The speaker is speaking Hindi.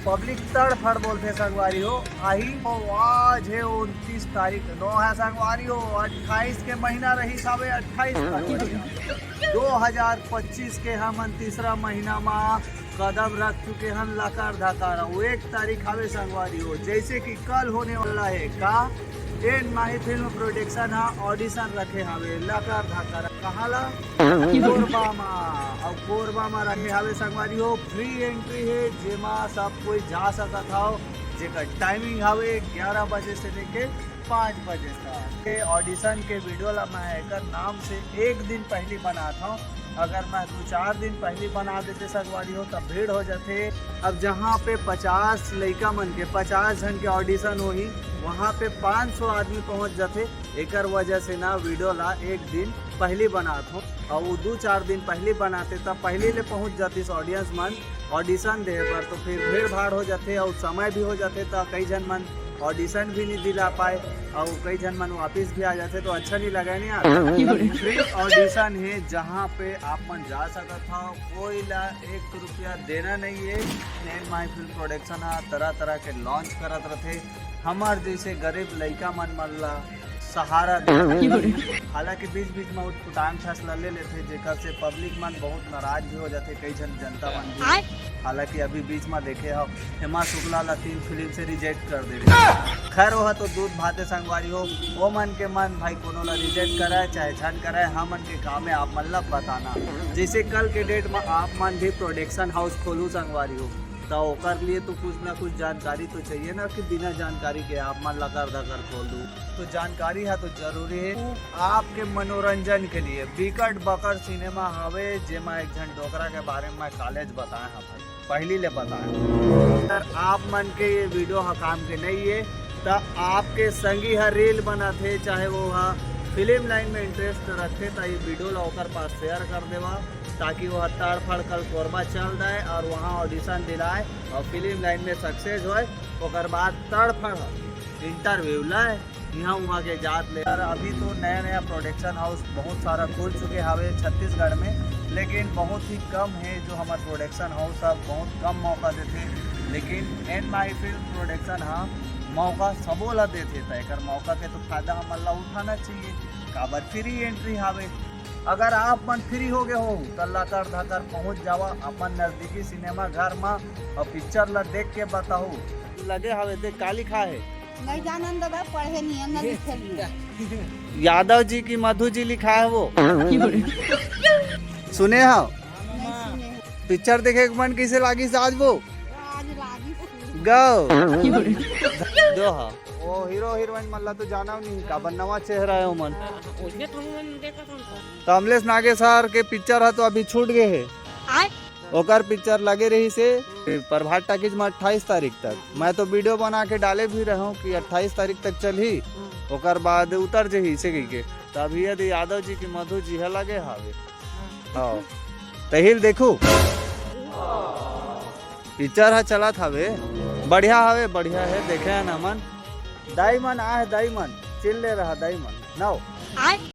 पब्लिक तड़फड़ बोलते संगवारी हो आही आज है 29 तारीख नो है संगवारी हो 28 के महीना रही सावे 28 2025 के हम तीसरा महीना में कदम रख चुके हम लकार धकार 1 तारीख आवे संगवारी हो जैसे कि कल होने वाला है का एन माही फिल्म प्रोडक्शन हा ऑडिशन रखे हवे लकार धकार कहाँ ला कोरबा में और कोरबा में रखे हवे संगवारी हो फ्री एंट्री है जेमा सब कोई जा सकत हो जेकर टाइमिंग हवे 11 बजे से लेके 5 बजे तक। ऑडिशन के वीडियो ला मैं एकर नाम से 1 दिन पहले बनाता हूँ अगर मैं 2-4 दिन पहले बना देते संगवारी हो तब भीड़ हो जाते। अब जहाँ पे 50 लड़का मन के 50 जन के ऑडिशन हो ही वहाँ पे 500 आदमी पहुँच जाते एकर वजह से ना वीडियो ला 1 दिन पहले बनाता हूँ और वो 2-4 दिन पहले बनाते तब पहले ले पहुँच जाती ऑडियंस मन ऑडिशन दे पर तो फिर भीड़ भाड़ हो जाते और समय भी हो जाते तो कई जन मन ऑडिशन भी नहीं दिला पाए और कई जन मन वापिस भी आ जाते तो अच्छा नहीं लगा नहीं यार। फ्री ऑडिशन है जहाँ पे आप मन जा सकता था कोई ला 1 रुपया देना नहीं है। एन माही फिल्म प्रोडक्शन तरह तरह के लॉन्च करत रहे हमार जैसे गरीब लड़का मन मल्ला सहारा दे। हालांकि बीच बीच में उठान फैसला ले लेते जेकर से पब्लिक मन बहुत नाराज भी हो जाते कई जन जनता मन भी। हालांकि अभी बीच में देखे हो हेमा शुक्ला ला 3 फिल्म से रिजेक्ट कर दे रहे खैर हो तो दूध भाते संगवारी हो वो मन के मन भाई कोनो ला रिजेक्ट कराए चाहे झन कराए हम मन के काम है आप मन ला बताना। जैसे कल के डेट में आप मन भी प्रोडक्शन हाउस खोलू संगवारी हो तो कर लिए तो कुछ ना कुछ जानकारी तो चाहिए ना कि बिना जानकारी के आप मन लकर धकर खोल दूँ तो जानकारी है तो जरूरी है आपके मनोरंजन के लिए। बिकट बकर सिनेमा हवे जेमा एक झन डोकरा के बारे में कॉलेज बताए हम पहली ले बताए सर आप मन के ये वीडियो काम के नहीं है तो आपके संगी हर रील बनाते चाहे वो फिल्म लाइन में इंटरेस्ट रखे तो ये वीडियो ला ओकर पास शेयर कर देवा ताकि वह तड़फड़ कल कोरबा चल जाए और वहाँ ऑडिशन दिलाए और फिल्म लाइन में सक्सेस होए ओकर बाद तड़फड़ इंटरव्यू लाए यहाँ वहाँ के जात ले। अभी तो नया नया प्रोडक्शन हाउस बहुत सारा खुल चुके हवे छत्तीसगढ़ में लेकिन बहुत ही कम है जो हमारे प्रोडक्शन हाउस अब बहुत कम मौका देते लेकिन एन माही फिल्म प्रोडक्शन हाँ मौका सबो ला देते एकर मौका के तो फायदा हमन ला उठाना चाहिए काबर फ्री एंट्री हावे। अगर आप मन फ्री हो गए हो तो लकर धकर पहुँच जावा अपन नजदीकी सिनेमा घर में और पिक्चर ला देख के बताओ लगे हवे देख का लिखा है नहीं जानन दबा पढ़े नहीं ना लिखे यादव जी की मधु जी लिखा है वो सुने हो पिक्चर देखे मन कैसे लागी से आज वो आज लागी गो दो हा वो हीरो हीरोइन मल्ला तो जाना नहीं का बनवा चेहरा है मन कमलेश नागेश्वर के पिक्चर है तो अभी छूट गए है ओकर पिक्चर लगे रही से प्रभात टाकीज में 28 तारीख तक मैं तो वीडियो बना के डाले भी रहा हूँ कि 28 तारीख तक चल ही ओकर बाद उतर जही से के तभी यदि यादव जी की मधु जी है लगे हावे हाँ तहिल देखू पिक्चर है चला था वे बढ़िया है देखे है ना मन दाई मन आ है दाई मन चिल ले रहा दाई मन नाओ